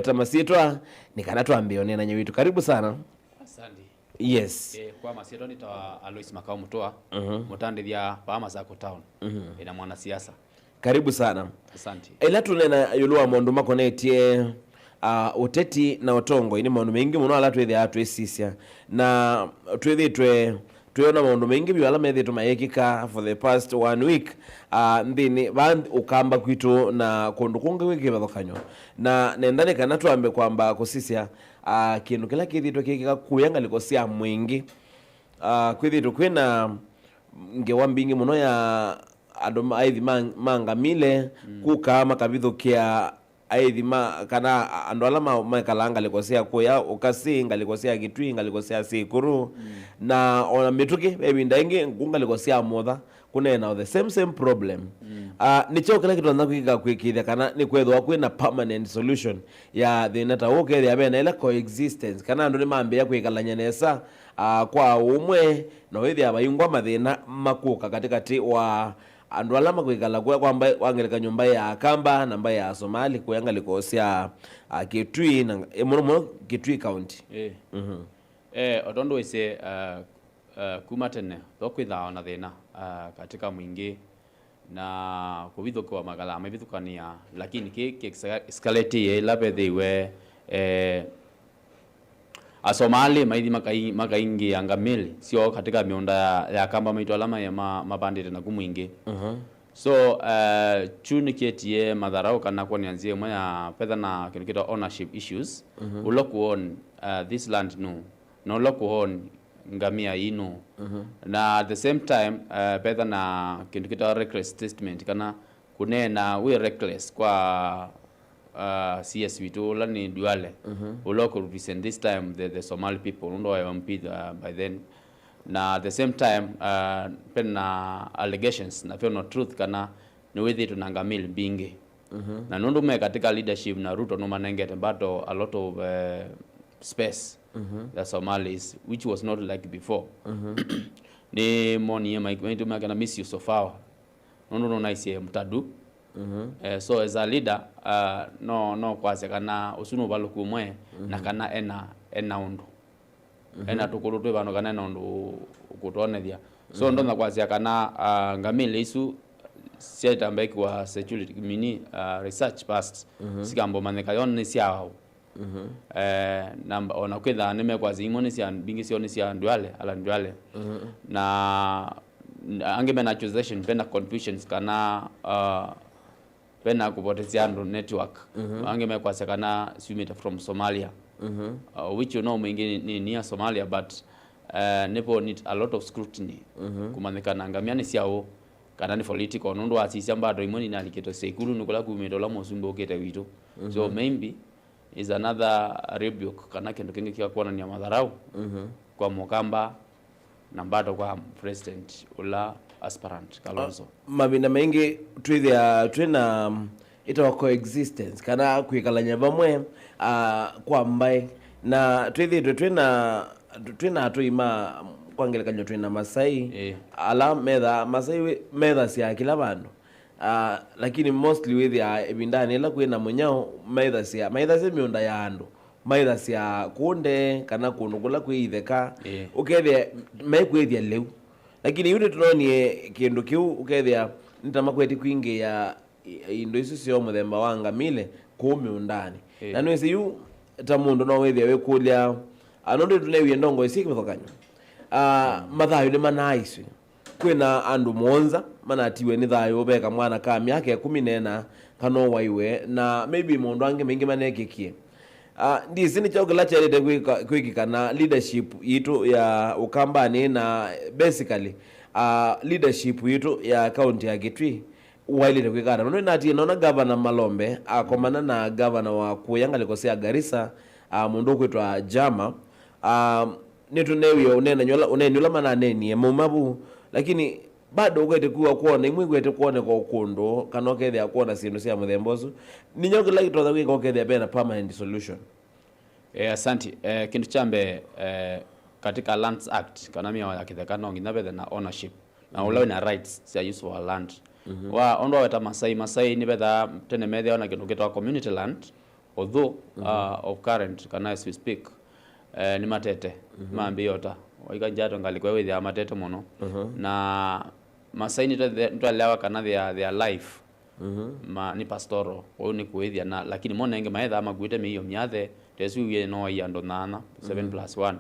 Tamasitwa nikanatuambia onena nyewitu. Karibu sana. Asante. Yes. Kwa masitwa nitawa Alois Makao Mutua, mutandithia Bahama Sacco Town. Ina mwanasiasa. Karibu sana. Asante. Ila tunena yulua maundu makonetie uteti na utongo ini maundu mengi muno ala twethia atwesisia na tweyona maundu mengi biwala methi tumayekika for the past 1 week ndini band ukamba kwitu na kundu kungi wiki bathokanyo na nendane kana tuambe kwamba kusisia kindu kila kithitwe kikika kuyanga likosia mwingi kwithitwe kwina ngewa mbingi muno ya andoma aithi mangamile kuka makabithukia aithi kana andu ala makalanga likosea kuya ukasinga likosea gitwinga likosea sikuru na ona mituki ebinda ingi ngunga likosea motha kunena the same problem nicho kila kitu anza kuiga kwikithia kana ni kwethwa kwina permanent solution ya thina ta ukethia abena ila coexistence kana andu ni mambia kwikalanya nesa kwa umwe na wethia bayungwa mathina makuka katikati wa andu alama kwikala kwamba wangeleka nyumba ya Kamba namba ya Somali kuyanga likosia Kitui na muno Kitui County. Odondo ise kumatene thokwitha na thina katika mwingi na kubithuka magala mabithukania lakini ki escalate ye labethiwe Asomali maithi makaingi angamili sio katika miunda ya Kamba maitu alama ya mabandite na kumwingi. So chunikietie madharau kana kwa nianzie mwa ya fedha na kinikita ownership issues uloku on this land no uloku on ngamia ino na at the same time fedha na kinikita reckless statement kana kunena we reckless kwa CS vitu lani duale uloko represent this time the Somali people ndo MP by then na at the same time pena allegations na feel truth kana ni wethi tunangamil bingi na nundu me katika leadership na Ruto no manengete but a lot of space the Somalis which was not like before ni money my to make a misuse of power no nice mtadu. So as a leader no kwase kana usunu baluku mwe na kana ena undu ena tukuru twe bano kana undu ukutonethia so ndo na kwase kana ngamile isu seta mbeki wa security mini research past sikambo maneka yone siao namba ona kwetha nime kwazi imone sia bingi sione sia ndwale ala ndwale na angemena accusation pena confusions kana pena kupotezea network angemekwa sekana swimita from Somalia which you know mwingi ni near Somalia but nepo need a lot of scrutiny kumanekana ngamiani siao kana ni political nondo asisi mbado imoni na liketo sekuru nukula kumedola mosumbo kete wito so maybe is another rebuke kana kendo kingi kia kuona ni madharau kwa Mukamba na mbado kwa president ula aspirant Kalonzo mabina mengi twina itawa coexistence kana kwikalanya bamwe kwa mbai na twina tuima kwangelekanya twina Masai ala medha sia kila bandu lakini mostly with ya ebindani ila kwina munyao medha sia miunda ya andu maitha sia kunde kana kunugula kwitheka ukethia mekwithia leu lakini yule tunonie kindu kiu ukethia nitamakweti kwingi ya indo isu sio muthemba wanga mile kumi undani na nwese yu ta mundu no wethia we kulia anondo tunewie ndongo isi kithokanyo mathayo ni manaiswi kwina andu monza manatiwe ni thayo beka mwana ka miaka 14 kano waiwe na maybe mundu ange mengi manekekie ndisi ni chokela cherete kwikika na leadership yitu ya Ukambani na basically leadership yitu ya county ya Kitui wailite kwikana no nati nona governor Malombe akomana na governor wa kuyanga likosea Garissa mundu kwitwa Jama nitunewio unenyola mananeni mumabu lakini bado ukwete kuona imwe kwete kuona kwa ukundo kana okethia kuona sindu cia muthembosu ninyokela kitotha gwika okethia bena permanent solution. Asante kindu chambe katika Lands Act kana mia ya kithekano nginya bethe na ownership na ulawe na rights cia use for land wa ondo weta Masai ni betha tene methe ona kindu kitwa community land although of current kana as we speak ni matete mambi yota waikanjato ngalikwa with ya matete mono na masaini to alewa kana their life ni pastoro o ni kuithia na lakini mona enge maetha magwite miyo myathe tesu ye no ya ndo nana 7+1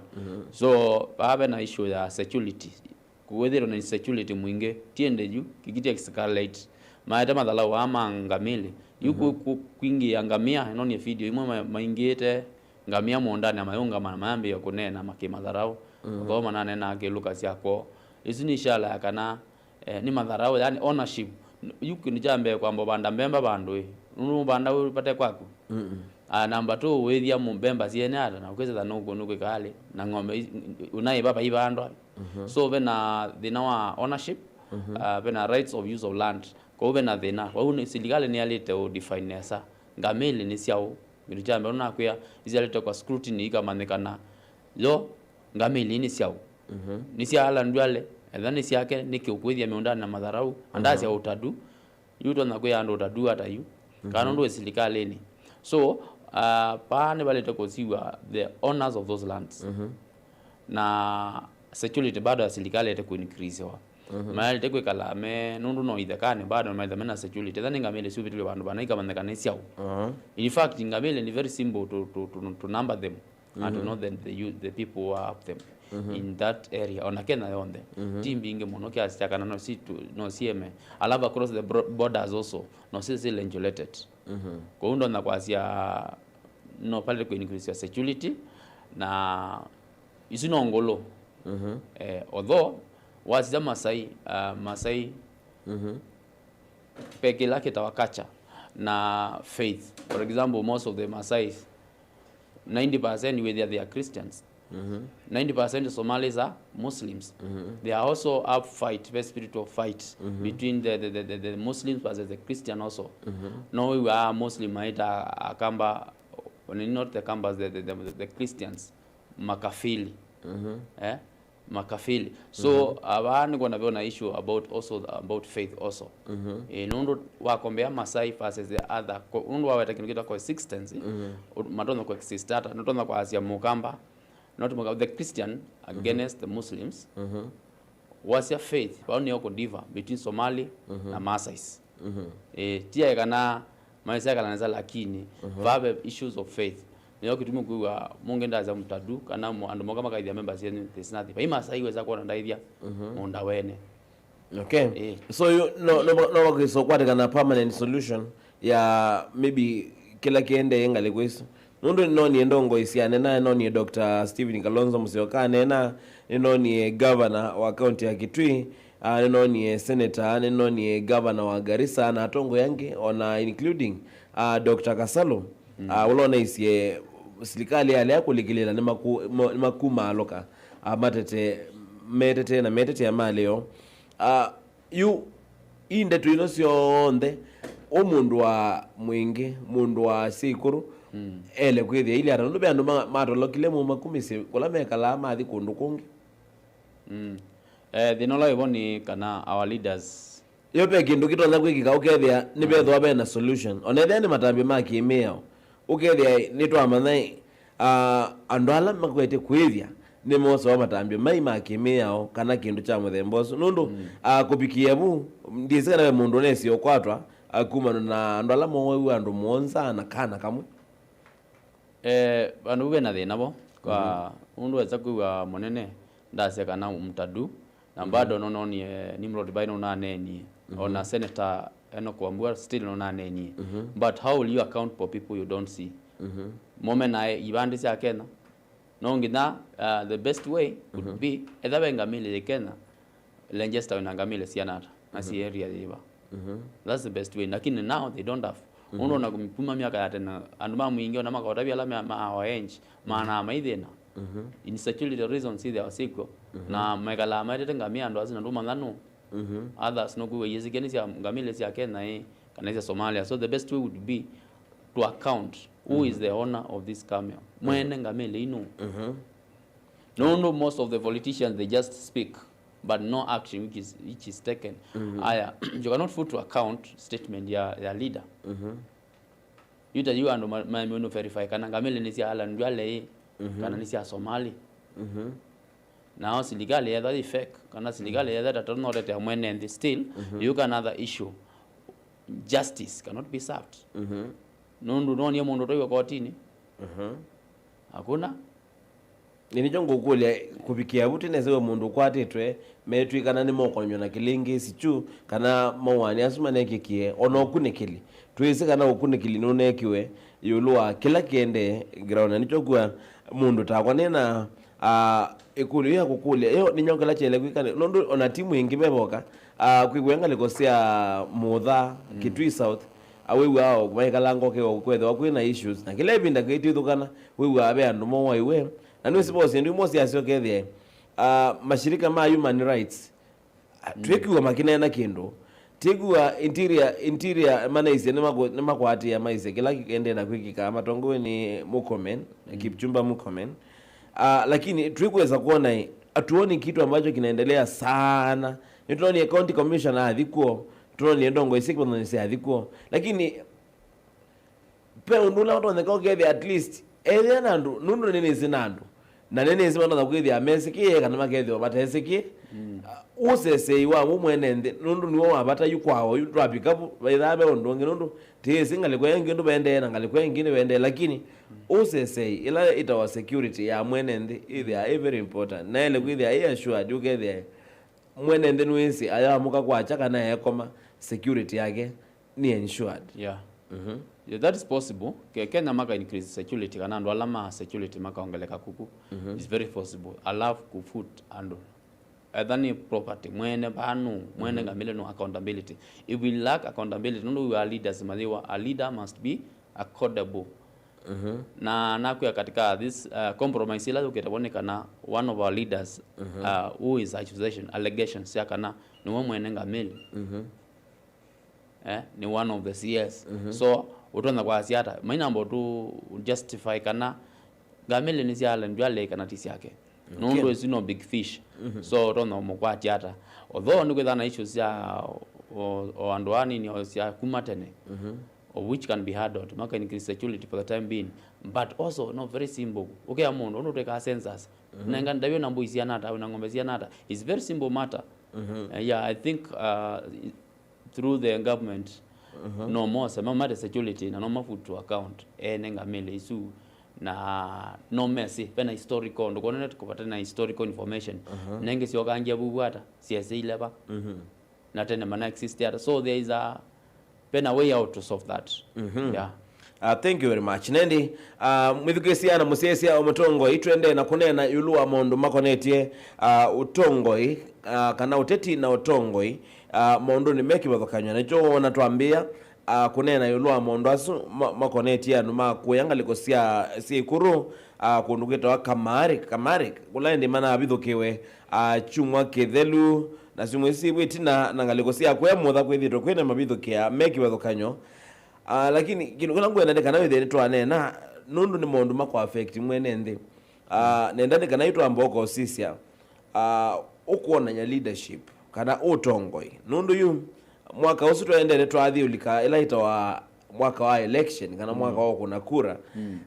so babe na issue ya security kuwethiro na security mwinge tiende juu kigitia escalate maeta mathala wa mangamili yuko kwingi angamia no ni video imwe maingite ngamia mondani amayunga mamambi ya kunena makimadharau ngoma nane na ke Lucas yako izini inshallah yakana ni madharau yani ownership yuko ni jambe kwamba banda mbemba bandu nunu banda upate kwako number 2 wethia mumbemba siene ata na ukeza nuko nuko kale na ngombe unai baba ibando so vena thina wa ownership vena rights of use of land ko vena thina kwa uni silikale ni alite o define esa ngamili ni siao ngiru jambe ona kwa izalite kwa scrutiny ikamanekana lo ngamili ni siao ni siala ndwale ethani siake nikiukwithia miundani na madharau andazi ya utadu yuto na kwa ando utadu hata yu kana ndo silikale ni so paane balete kusiwa the owners of those lands na security bado ya serikali ite kuincrease wa maana ite kwekala me nundu no ithekane bado maitha mena security thani ngamele su vitu bandu banaika mandekane siao in fact ngamele ni very simple to number them and to know the people who are up them in that area ona kena yonde timbi inge mono kya sitakana no situ no sieme alava across the borders also no sisi regulated kwa undo na kwasia no pale kwa increase ya security na isino ngolo although wazida Masai peke lake tawakacha na faith. For example, most of the Masai 90% whether they are Christians 90% Somalis are Muslims. They are also up fight, very spiritual fight between the Muslims versus the Christian also. No, we are Muslim maita akamba, not the Kambas, the Christians, makafili, makafili. So abani kuna vyo na issue about faith also. Nundu wakombea Masai versus the other. Nundu wawetakinu kwa existence. Matona kwa existata. Nutona kwa Asia Mukamba. Not the Christian against the Muslims. What's your faith? Pauni yoko diva between Somali na Masais. Tia kana maisha kana nza lakini vabe issues of faith. Niyo kitumu kwa mungenda za mtadu kana andomoga makaidhi ya members yenu there's nothing. But Masai weza kuwa ndaidhia munda wene. Okay. So you no so kwate kana permanent solution ya maybe kila kiende yenga kwesu. Nundu noni endongo isiane na noni Dr. Stephen Kalonzo Musyoka na noni governor wa county ya Kitui, noni senator, noni governor wa Garissa na atongo yange ona including Dr. Kasalo. Ulona isie serikali yale yako likilela ni makuma aloka metete ya maleo you inde tuino sionde omundu wa mwingi mundu wa sikuru ele kwithia ile arandu be andu matolokile mu makumisi kula mekala mathi kundu kungi thinola iboni kana our leaders yope kindu kitonza kwikika ukethia ni bethwa be na solution onethia ni matambi makimia ukethia ni twamanai andu ala makwete kwithia ni moso wa matambi mai makimia kana kindu cha muthemboso nundu kupikia bu ndizikana be mundu nesi okwatwa akuma na andu ala mowe andu monza na kana kamwe bandu bena thina bo kwa undu weza kuwa monene ndase kana mtadu na bado nono ni Nimrod Baino na neni ona senator Enoch Wambua still no na neni but how will you account for people you don't see moment na ibandi sia Kenya no ngina the best way would be either bengamile Kenya Lancaster na ngamile sianata na si area diba that's the best way lakini now they don't have uno na kumpuma miaka ya tena anduma mwingi na maka otabia la maenji maana maithena insecurity reasons see there siko na megala maite ngamia ndo azina nduma ngano others no kuwe yezikeni sia ngamile sia Kenya kana Somalia so the best way would be to account who is the owner of this camel mwene ngamile inu no most of the politicians they just speak but no action which is taken. You cannot put to account statement ya leader. yuta yu ando mano verify kana ngamele ni sia ala ndwale kana ni sia Somali now serikali ya that fake kana serikali ya that not that amwene and still you got another issue, justice cannot be served nundu noni mundu toiwe kotini hakuna ninicho ngukulia kupikia buti nesewe mundu kwatitwe metwikana ni mokonyo na kilingi sichu kana mawani asuma nekikie ono okunikili twisi kana okunikili nunekiwe yulua kila kiende ground nicho kwa mundu takwa nena ikulu ya kukulia yo ninyongela chele kwikane nundu ona timu ingi beboka kwigwenga likosia mutha Kitui South awewe ao kumaikalango ke okwethe wakwina issues na kile binda gaitithukana wewe abe andu mo waiwe na ndio siposi ndio mosi asiokethie mashirika ma human rights twekiwa makinena kindu tigua interior manaise ni makwati ya maise kila kende na kwikika matongo ni Murkomen na Kipchumba Murkomen lakini tuweza kuona atuoni kitu ambacho kinaendelea sana. Tunaona county commissioner adhikuo, tunaona ndongo isipo na nisi adhikuo, lakini pe undula watu wanakao at least nandu nundu nini zinandu na nini zimanda na kwithia amesikie kana makethio batesikie usese iwa mumwenende nundu niwo wabata yukwao yutwapikapu baithabe ondonge nundu tisi ngalikwengi ndu bende na ngalikwengi ni bende lakini usese ila itawa security ya mwenende is very important na ile kwithia ya sure jukethia mwenende nwisi ayamuka kwacha kana yekoma security yake ni ensured. Yeah. Yeah, that is possible. Kenya maka increase security kana ndo alama security maka ongeleka kuku. It's very possible. Allow ku food and adhani property mwene banu mwene ngamile no accountability. If we lack accountability, no we are leaders maliwa. A leader must be accountable. Na nakuya katika this compromise ila ukitaboneka na one of our leaders who is accusation allegations ya kana ni mwene ngamile. Ni one of the CS. So utonda kwa asiata maina mbo tu justify kana ngamile ni siala ndwale kana tisi yake. Nondo is no big fish. So utonda mokwa asiata. Although ndikuwa issues ya o andwani ni ya kumatene. Or which can be handled maka increase security for the time being, but also no very simple. Okay, amondo ono take census nanga ndabyo nambo isianata au ngombe isianata is very simple matter. Yeah, I think through the government no more sama matter security na no food to account nenga mele isu na no messy pena historical ndo kone tukupata na historical information nenge sio kangia bubwata siasa ile ba na tena mana exist there, so there is a pena way out to solve that. Yeah. Thank you very much. Nendi mwithukisiana musiesia omutongo itwende na kunena yulua mondu makonetie utongoi kana uteti na utongoi mondu ni meki bathokanywa nacho wona twambia kunena yulua mondu asu makonetie anu makuyanga likosia sikuru kundugita wa kamari kulaindi mana abithukiwe chumwa kithelu na simwisi bwitina na ngalikosia kwemutha kwithitwo kwina mabithukia meki bathokanyo lakini kino kuna ngwenda kana withe twanena nundu ni mondu makwa affect mwene nthi nenda ni kana itwa mboko sisia ukuona nya leadership kana utongoi nundu yu mwaka usu twendele twathiulika ila itawa mwaka wa election kana mwaka wa kuna kura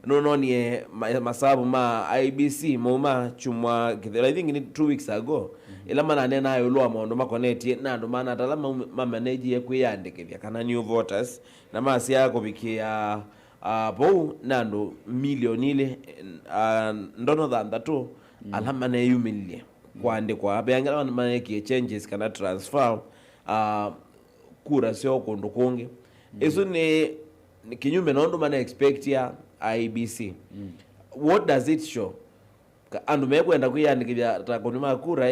nononie masabu ma IBC moma chumwa kithela I think ni 2 weeks ago ila mana nena yulwa mondo makonetie na ndo mana talama manage ye kuyandikithia kana new voters na masi yako bikia bo nando milioni ile ndono thanda tu alama na yumilie kwandikwa abengala mana ki changes kana transfer kura sio kundu kungi eso ni kinyume na ndo mana expect ya IBC. What does it show? Andu mekwenda kuyandikithia takonima kura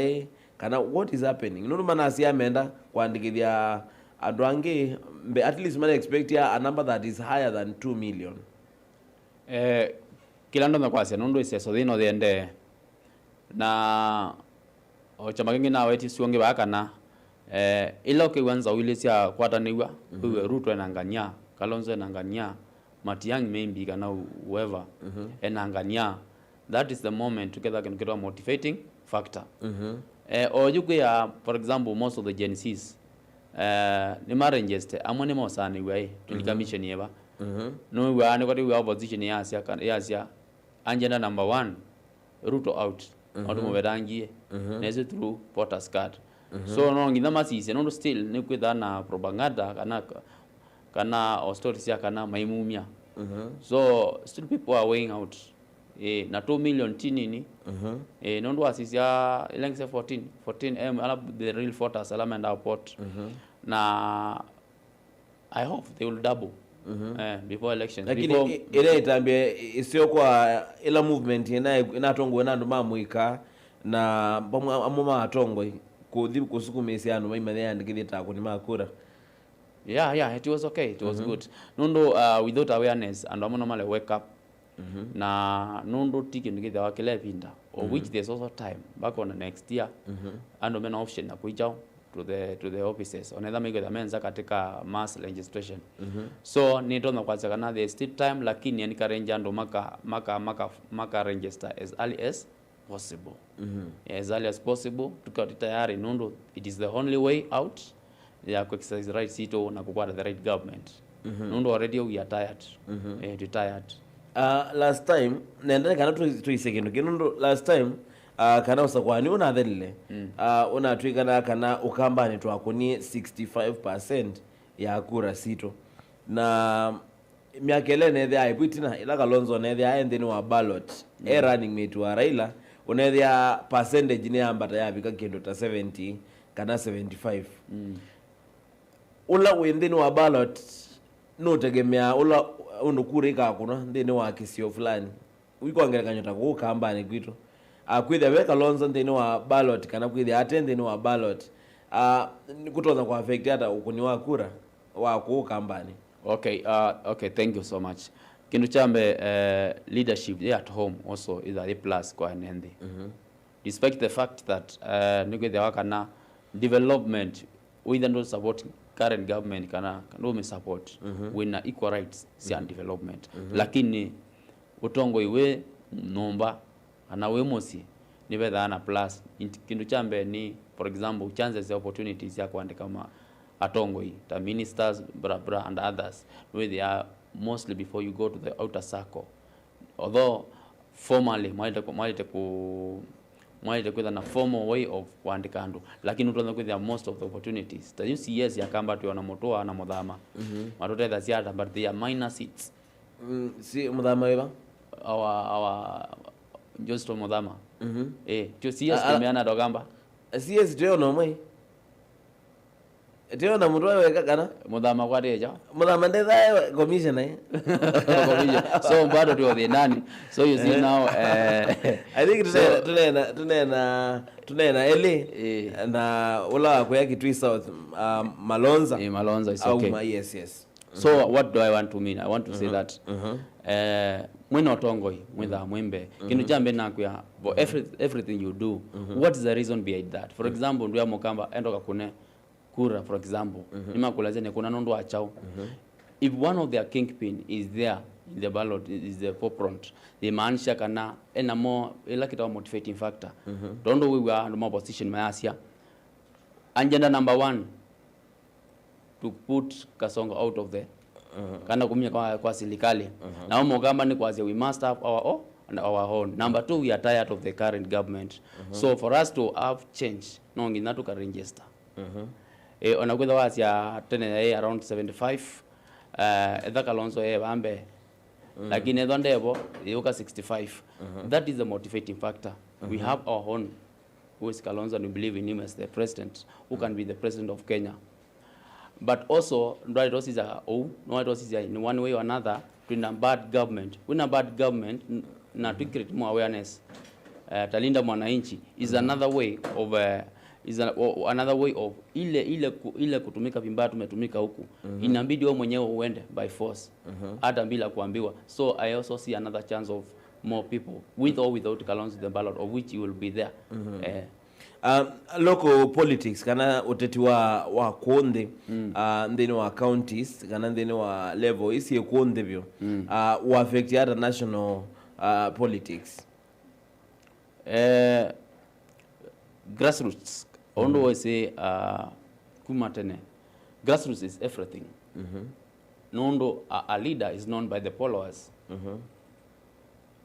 kana what is happening? Ndo mana asiamenda kuandikithia andu angi at least mana expect ya a number that is higher than 2 million. Kila ndo nakwasya ndo iseso thino thiende na chama kingi na weti suonge bakana ila kiwanza wilesia kwataniwa buwe Ruto enanganya Kalonzo enanganya Matiang'i maybe kana whoever enanganya, that is the moment together can get a motivating factor. Or you get for example most of the Gen Zs ni marengeste amone mosani we tulikamisha nieba no we are nobody we have opposition yasia agenda number 1 Ruto out auto moverangie nese through Porter's card so no ngina masise no still ni kwitha na propaganda kana authorities kana maimumia so still people are weighing out na 2 million tinini no ndo asisia ilengse 14 ala the real photos ala menda port na I hope they will double before elections. Lakini ile itambie isio kwa ila movement inatongo na ndo mamuika na amoma atongo kuthi kusukumisia anu maimane yandikithita kuni makura. Yeah, it was okay. It was good. Nondo without awareness and normally wake up. Na nondo tiki ndikitha wakile pinda of which there's also time back on the next year. And mena option na kuijao to the offices onetha mego the menza katika mass registration so ni ndo kwanza kana there still time lakini yani karenja ndo maka register as early as possible as early as possible tukati tayari nondo it is the only way out ya ku exercise right sito na kukwata the right government nondo already we are tired retired last time nenda kana tu isekindu kinondo last time kana usakwani unathelile unatwikana kana ukambani twakuni 65% ya kura sito na miakele nethe aiputina ila Kalonzo nethe aendeni wa ballot running mate wa Raila unethe percentage ni ambata yabika kendo ta 70 kana 75 ula wendeni wa ballot no tegemea ula unukure ikakuna ndeni wa kisio fulani wiko kanyota ku kambani kwito kwitha we Kalonzo ndeni wa ballot kana kwitha atendeni wa ballot kutoza kwa affect hata ukuni wa kura wa ku kambani. Okay, thank you so much. Kindu chambe leadership at home also is a plus kwa nende. Despite the fact that nigwe wakana development with and support current government kana ndo support wina equal rights and development lakini utongo iwe nomba ana wemosi ni betha na plus kindu chambe ni for example chances opportunities ya kuandika kama atongo hii the ministers bra and others where they are mostly before you go to the outer circle although formally mwaite kwitha na formal way of kuandika ndu lakini utonza kwitha most of the opportunities the UCS ya kamba tu na motoa na modhama matote that yata but they are minor seats si modhama weba our just modhama tu CS tumeana dogamba CS teo no mai teo na mutwa weka kana modhama kwa deja modhama ndetha commissioner so bado tu the nani so you see now I think tunena ele na ula kwa Kitui South Malonza is okay yes so what do I want to mean I want to say that mwino tongoi mwitha mwimbe kindu jambe nakuya for everything you do what is the reason behind that for example ndio mukamba endoka kune kura for example nimakulazene kuna nondo achao if one of their kingpin is there in the ballot is the forefront the maanisha kana ena more ila kita motivating factor dondo we were no opposition mayasia agenda number 1 to put Kasongo out of the kana kumia kwa serikali na umo kama ni kwa we must have our own number 2 we are tired of the current government so for us to have change no ngina to register onakwenda wasia tene around 75 etha Kalonzo bambe lakini etho ndebo yuka 65 that is the motivating factor we have our own who is Kalonzo and we believe in him as the president who can be the president of Kenya but also ndo it is in one way or another to a bad government when a bad government na to create more awareness talinda mwananchi is another way of another way of ile kutumika vibaya tumetumika huku inabidi wewe mwenyewe uende by force hata bila kuambiwa so I also see another chance of more people with or without Kalonzo the ballot of which you will be there local politics kana uteti wa konde ndeni wa counties kana ndeni wa level isi konde byo wa affect ya national politics grassroots ondo we say kumatene grassroots is everything nundu a leader is known by the followers.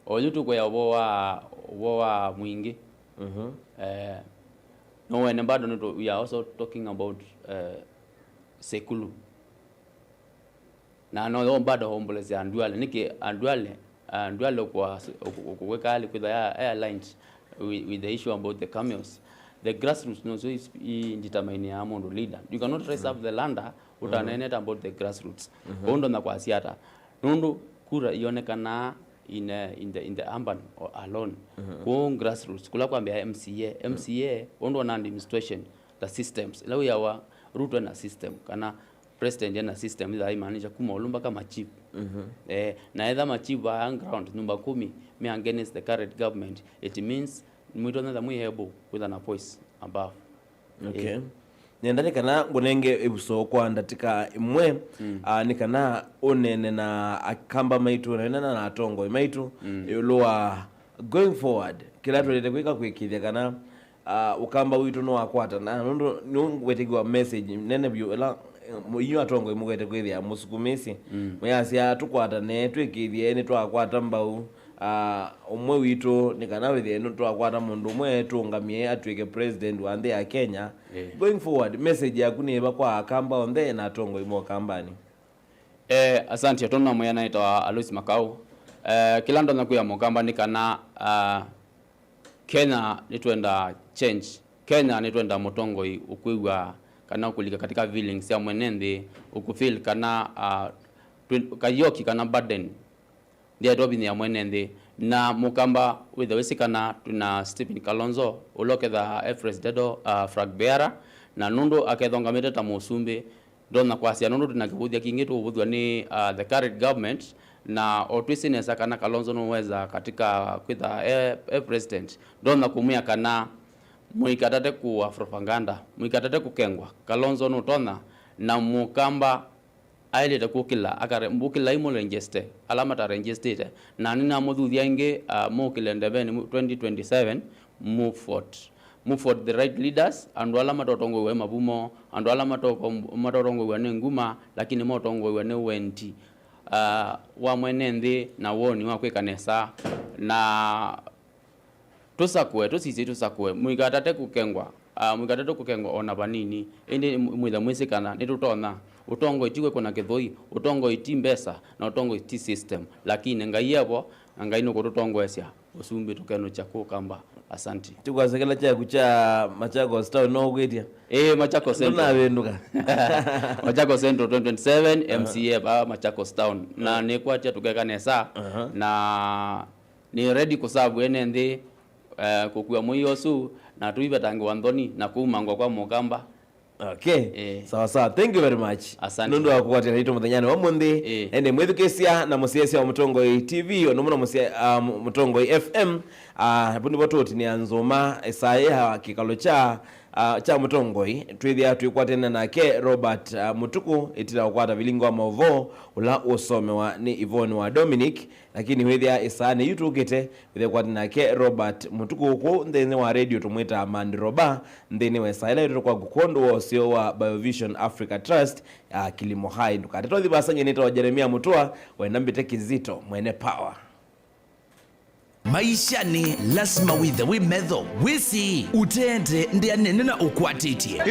Oyu kwa wa mwingi. No when bado nito, we are also talking about sekulu. Na no bado hombolezi Anduale niki Anduale kwa kuweka ali with the airlines with the issue about the cameos. The grassroots knows is determine ya mondo leader. You cannot raise up the lander utaneneta about the grassroots. Ondo na kwa siata. Nundu kura ionekana in the urban or alone. Kwa grassroots kula kwambia MCA ondo na administration the systems. Lawe yawa root na system kana president yana system ila imaanisha kuma olumba kama chief. Na either machief on ground number 10 me against the current government, it means mwito na mwe hebo with an voice above. Okay. Nendani kana ngonenge ebuso kwa ndatika imwe nikana onene na akamba maitu na atongo maitu yoloa going forward kila tulete kwika kwikithia kana ukamba witu no akwata na ndo wetigwa message nene byo ela iyo atongo imugete kwithia musukumisi mwasi atukwata ne twikithie ni twakwata mbau umwe witu nikana withie no twakwata mundu umwe tungamie atwike president wa nthi ya Kenya. Going forward message yaku ni eba kwa akamba onde na atongo imo kambani. Asante tona mwe anaitwa Alois Makau. Kila ndo nakuya mukamba nikana Kenya nitwenda change. Kenya nitwenda mutongo ukwigwa kana kulika katika feelings ya mwenende ukufeel kana kayoki kana burden ndia dobini ya mwenende na mukamba with the wesikana tuna Stephen Kalonzo uloke the Efres Dedo Frag Beara na nundu akethonga meteta musumbe ndona kwasia nundu tunakibuthia kingitu ubudhwa ni the current government na otwisinesa kana Kalonzo noweza katika kwitha president ndona kumia kana muikatate ku propaganda muikatate kukengwa Kalonzo nutona na mukamba ailete kukila akare mbukila imo register alama ta register na nina muthuthia inge mukile ndebeni 2027 move forward the right leaders and alama totongo we mabumo and alama totongo we nguma lakini motongo we ne wenti wa mwenende na woni wa kwekanesa na tusakwe muikatate kukengwa ona banini ende mwitha mwisikana nitutona utongo itigwe kuna kithoi utongo itimbesa na utongo iti system lakini ngai yabo ngai no kutongo esya usumbi tukeno chako kamba. Asante tukazekela cha kucha Machakos Town no gwetia Machakos Central na wenduka Machakos Central 2027 MCA ba Machakos Town na nekwacha tukekanesa na ni ready kusabu enende kukuwa muyosu na tuiba tangi wandoni na kumango kwa mukamba. Okay. Sawa. Thank you very much. Asante. Nundu wakuwatira hito muthanyani wa mundi ende mwithukesia na musiesi wa Mutongoi TV onomuna Mutongoi FM bundi bototi ni anzoma esaya kikalo cha Mutongoi twithia twikwatene nake Robert Mutuku itira ukwata vilingo wa mavo ula usomewa ni Yvonne wa Dominic lakini withia isane yutukite withia kwatene nake Robert Mutuku ku nthini wa radio tumwita Amandi Roba nthini wa isaila ito kwa gukondo wa usio wa Biovision Africa Trust Kilimo Hai ndukate tothi basanye nita wa Jeremia Mutua wenambite Kizito mwene power. Maisha ni lazima withe wimedho wisi utende ndianene na ukwatitie